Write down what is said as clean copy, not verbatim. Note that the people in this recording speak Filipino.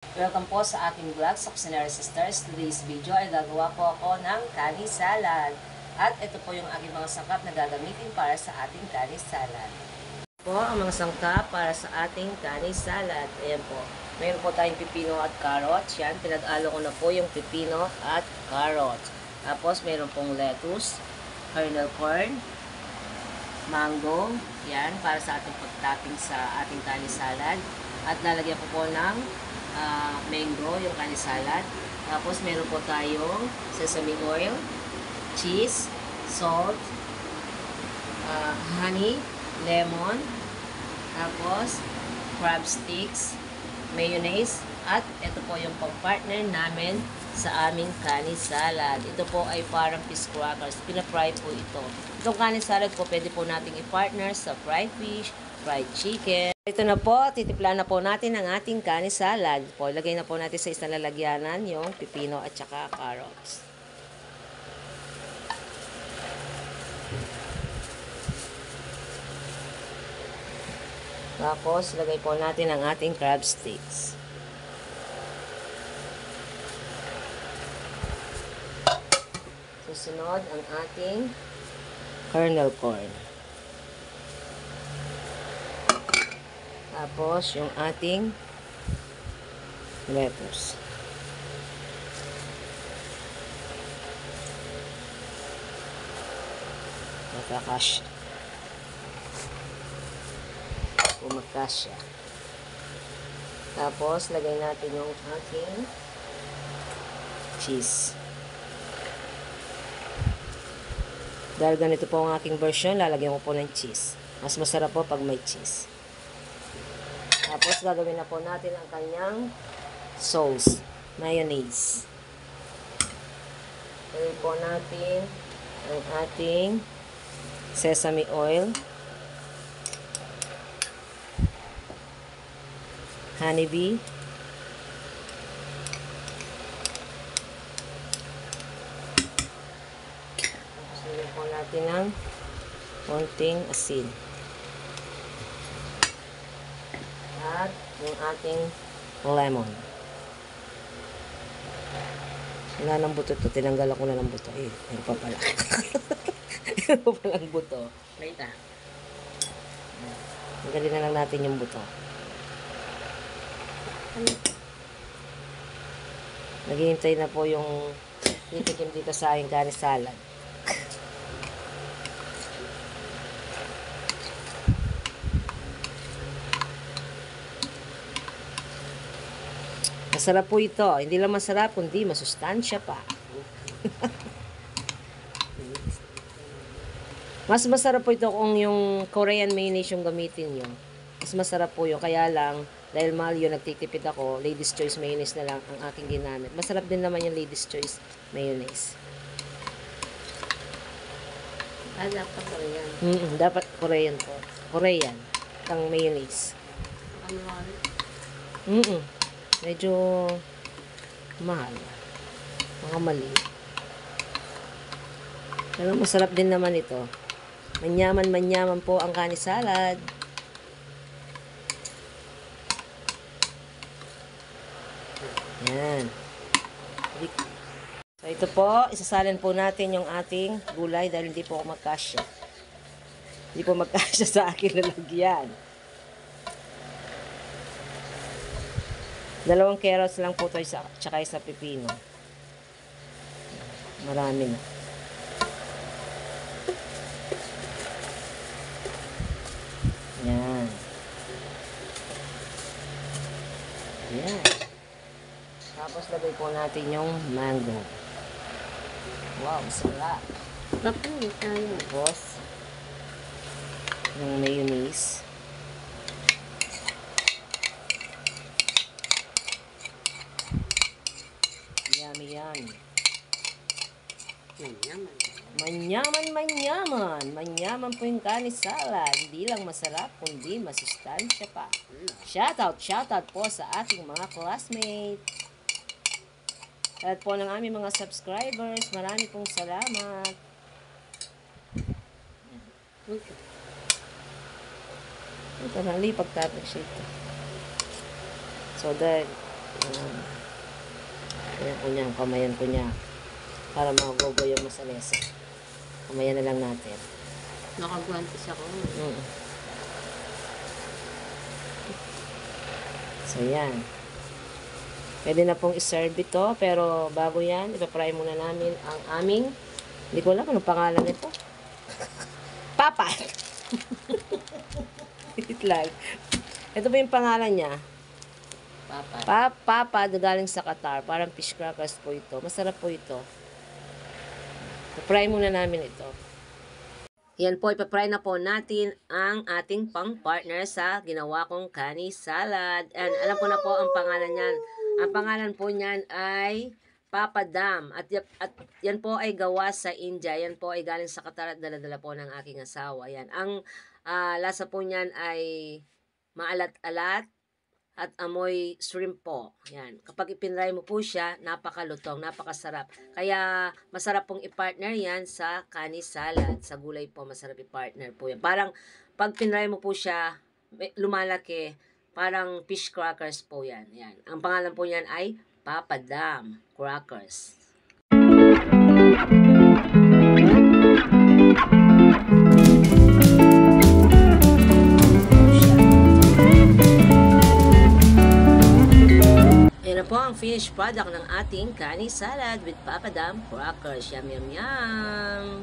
Welcome po sa ating vlog sa Cusinary Sisters. Today's video ay gagawa po ako ng kani salad. At ito po yung aking mga sangkap na gagamitin para sa ating kani salad. Po ang mga sangkap para sa ating kani salad. Ayan po. Mayroon po tayong pipino at carrots. Yan, pinag-alo ko na po yung pipino at carrots. Tapos mayroon pong lettuce, kernel corn, mango. Yan, para sa ating pag-topping sa ating kani salad. At lalagyan ko po ng mango, yung kani salad. Tapos meron po tayong sesame oil, cheese, salt, honey, lemon, tapos crab sticks, mayonnaise, at ito po yung pang-partner namin sa aming kani salad. Ito po ay parang fish crackers. Pina-fry po ito. Itong kani salad po pwede po nating i-partner sa fried fish, fried chicken. Ito na po, titipla na po natin ang ating kani salad. Po, ilagay na po natin sa isang lalagyanan yung pipino at saka carrots. Tapos, lagay po natin ang ating crab sticks. Susunod ang ating kernel corn. Tapos, yung ating lettuce. Magkakasya. Magkasya. Tapos, lagay natin yung ating cheese. Dahil ganito po ang aking version, lalagyan ko po ng cheese. Mas masarap po pag may cheese. Tapos, gagawin na po natin ang kanyang sauce, mayonnaise. Gawin po natin ang ating sesame oil, honeybee, tapos gawin po natin ng konting asin. At yung ating lemon. Wala ng buto to. Tinanggal ako na ng buto. Eh, meron pa pala. Meron pa palang buto. Wait ah. Tanggalin na lang natin yung buto. Naghihintay na po yung titikim dito sa aking kani salad. Masarap po ito. Hindi lang masarap, kundi masustansya pa. Mas masarap po ito kung yung Korean mayonnaise yung gamitin nyo. Mas masarap po yun. Kaya lang, dahil mahal yun, nagtitipid ako, Ladies Choice mayonnaise na lang ang aking ginamit. Masarap din naman yung Ladies Choice mayonnaise. Dapat Korean. Dapat Korean po. Korean. Ang mayonnaise. Ano? Medyo mahal. Mga mali. Pero masarap din naman ito. Manyaman po ang kani salad. Yan. So ito po, isasalin po natin yung ating gulay dahil hindi po ako magkasya. Hindi po magkasya sa aking lalagyan. 2 carrots lang po ito tsaka isa pipino. Marami na. Yan. Yan. Tapos lagay po natin yung mango. Wow, sarap. Tapos tayo. Tapos yung mayonnaise. Yummy yan. Manyaman po yung kani salad. Hindi lang masarap, kundi masustansya pa. Shoutout po sa ating mga classmates. At po ng aming mga subscribers. Marami pong salamat. Ito na, lipag-topic siya ito. So, dahil Ayan ko niya, kamayan ko niya. Para magogo yung masalesa. Kamayan na lang natin. Nakagwantis ako. So, yan. Pwede na pong iserve ito, pero bago yan, ipapry muna namin ang aming, hindi ko alam anong pangalan nito. Papa! Wait lang. Ito po yung pangalan niya. Papa, galing sa Qatar. Parang fish crackers po ito. Masarap po ito. Ipapry muna namin ito. Yan po, ipapry na po natin ang ating pang-partner sa ginawa kong kani salad. And alam ko na po ang pangalan niyan. Ang pangalan po niyan ay Papadam. At yan po ay gawa sa India. Yan po ay galing sa Qatar at dala-dala po ng aking asawa. Yan. Ang lasa po niyan ay maalat-alat at amoy shrimp po. Yan. Kapag ipinray mo po siya, napakalutong, napakasarap. Kaya masarap pong i-partner yan sa kani salad. Sa gulay po, masarap i-partner po yan. Parang pag pinray mo po siya, lumalaki. Parang fish crackers po yan. Yan. Ang pangalan po yan ay Papadam Crackers. Yan na po ang finished product ng ating kani salad with Papadam Crackers. Yum, yum, yum!